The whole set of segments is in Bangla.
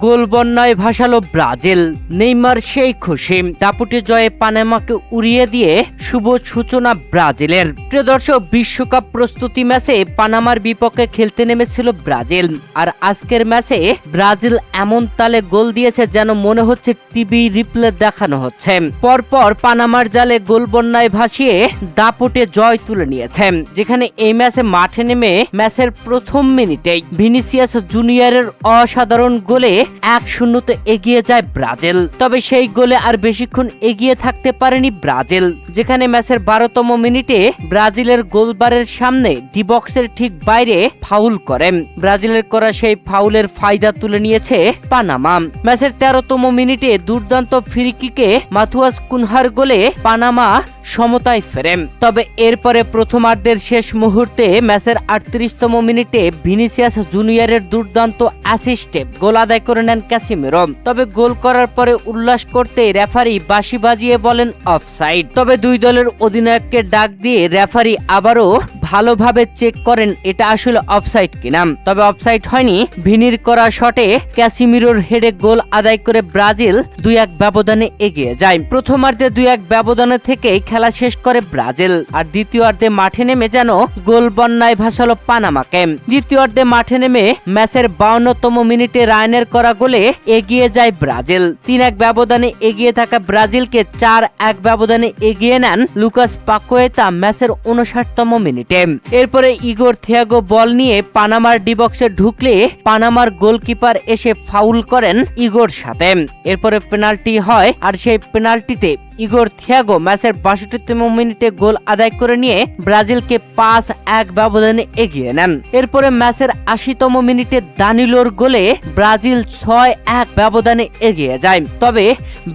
গোল বন্যায় ভাসালো ব্রাজিল, নেইমার সেই খুশি। দাপুটে জয়ে পানামাকে উড়িয়ে দিয়ে শুভ সূচনা ব্রাজিলের। প্রিয় দর্শক, বিশ্বকাপ প্রস্তুতি ম্যাচে পানামার বিপক্ষে খেলতে নেমেছিল ব্রাজিল, আর আজকের ম্যাচে ব্রাজিল এমন তালে গোল দিয়েছে যেন মনে হচ্ছে টিভি রিপ্লে দেখানো হচ্ছে। পরপর পানামার জালে গোল বন্যায় ভাসিয়ে দাপুটে জয় তুলে নিয়েছে, যেখানে এই ম্যাচে মাঠে নেমে ম্যাচের প্রথম মিনিটেই ভিনিসিয়াস জুনিয়রের অসাধারণ গোলে 1-0 এগিয়ে যায় ব্রাজিল। তবে সেই গোলে আর বেশিক্ষণ এগিয়ে থাকতে পারেনি ব্রাজিল, যেখানে ম্যাচের 12তম মিনিটে ব্রাজিলের গোলবারের সামনে ডি বক্সের ঠিক বাইরে ফাউল করেন। ব্রাজিলের করা সেই ফাউলের ফায়দা তুলে নিয়েছে পানামা। ম্যাচের 13তম মিনিটে দুর্দান্ত ফ্রি কিকে মাথুয়াস কুনহার গোলে পানামা সমতায় ফেরে। তবে এরপরে প্রথমার্ধের শেষ মুহূর্তে ম্যাচের 38তম মিনিটে ভিনিসিয়াস জুনিয়রের দুর্দান্ত অ্যাসিস্টে গোল আদায় করে নেন ক্যাসিমিরো। তবে গোল করার পরে উল্লাস করতে রেফারি বাঁশি বাজিয়ে বলেন অফসাইড। তবে দুই দলের অধিনায়ককে ডাক দিয়ে রেফারি আবারও ভালোভাবে চেক করেন এটা আসলে অফসাইড কিনা। তবে অফসাইড হয়নি। ভিনির করা শটে ক্যাসিমিরোর হেডে গোল আদায় করে ব্রাজিল 2-1 ব্যবধানে এগিয়ে যায়। প্রথমার্ধে 2-1 ব্যবধানে থেকে খেলা শেষ করে ব্রাজিল, আর দ্বিতীয়ার্ধে মাঠে নেমে যেন গোল বন্যায় ভাসালো পানামাকে। দ্বিতীয়ার্ধে মাঠে নেমে ম্যাচের 52তম মিনিটে রায়নের করা গোলে এগিয়ে যায় ব্রাজিল। 3-1 ব্যবধানে এগিয়ে থাকা ব্রাজিলকে 4-1 ব্যবধানে এগিয়ে নেন লুকাস পাকুয়েতা ম্যাচের 59তম মিনিটে। এরপরে ইগোর থিয়াগো বল নিয়ে পানামার ডি বক্সে ঢুকলে পানামার গোলকিপার এসে ফাউল করেন ইগোর সাথে। এরপরে পেনাল্টি হয়, আর সেই পেনাল্টিতে ইগোর থিয়াগো ম্যাচের 62তম মিনিটে গোল আদায় করে নিয়ে ব্রাজিলকে 5-1 ব্যবধানে এগিয়ে নেন। এরপরে ম্যাচের 80তম মিনিটে দানিলোর গোলে ব্রাজিল 6-1 ব্যবধানে এগিয়ে যায়। তবে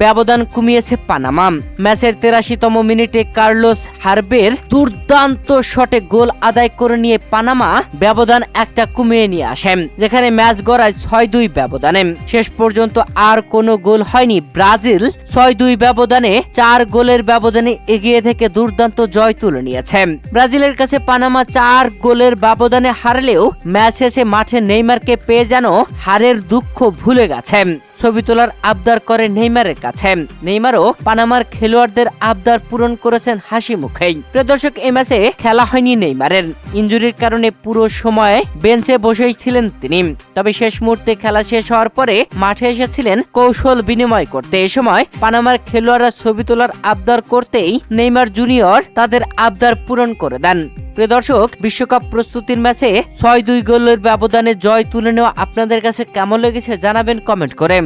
ব্যবধান কমিয়েছে পানামা। ম্যাচের 83তম মিনিটে কার্লোস হারবের দুর্দান্ত শটে গোল আদায় করে নিয়ে পানামা ব্যবধান একটা কমিয়ে নিয়ে আসে, যেখানে ম্যাচ গড়ায় 6-2 ব্যবধানে। শেষ পর্যন্ত আর কোনো গোল হয়নি। ব্রাজিল 6-2 ব্যবধানে 4 গোলের ব্যবধানে এগিয়ে থেকে দুর্দান্ত জয় তুলে নিয়েছে। ব্রাজিলের কাছে পানামা 4 গোলের ব্যবধানে হারলেও ম্যাচ শেষে মাঠে নেইমারকে পেয়ে যেন হারের দুঃখ ভুলে গেছে। ছবি তোলার আবদার করে নেইমারের কাছে। নেইমারও পানামার খেলোয়াড়দের আবদার পূরণ করেছেন হাসি মুখেই। প্রিয় দর্শক, এই ম্যাচে খেলা হয়নি নেইমারের। ইনজুরির কারণে পুরো সময় বেঞ্চে বসেই ছিলেন তিনি। তবে শেষ মুহূর্তে খেলা শেষ হওয়ার পরে মাঠে এসেছিলেন কৌশল বিনিময় করতে। এই সময় পানামার খেলোয়াড়রা ছবি তোলার আবদার করতেই নেইমার জুনিয়র তাদের আবদার পূরণ করে দেন। প্রিয় দর্শক, বিশ্বকাপ প্রস্তুতির ম্যাচে 6-2 গোলের ব্যবধানে জয় তুলে নেওয়া আপনাদের কাছে কেমন লেগেছে জানাবেন কমেন্ট করে।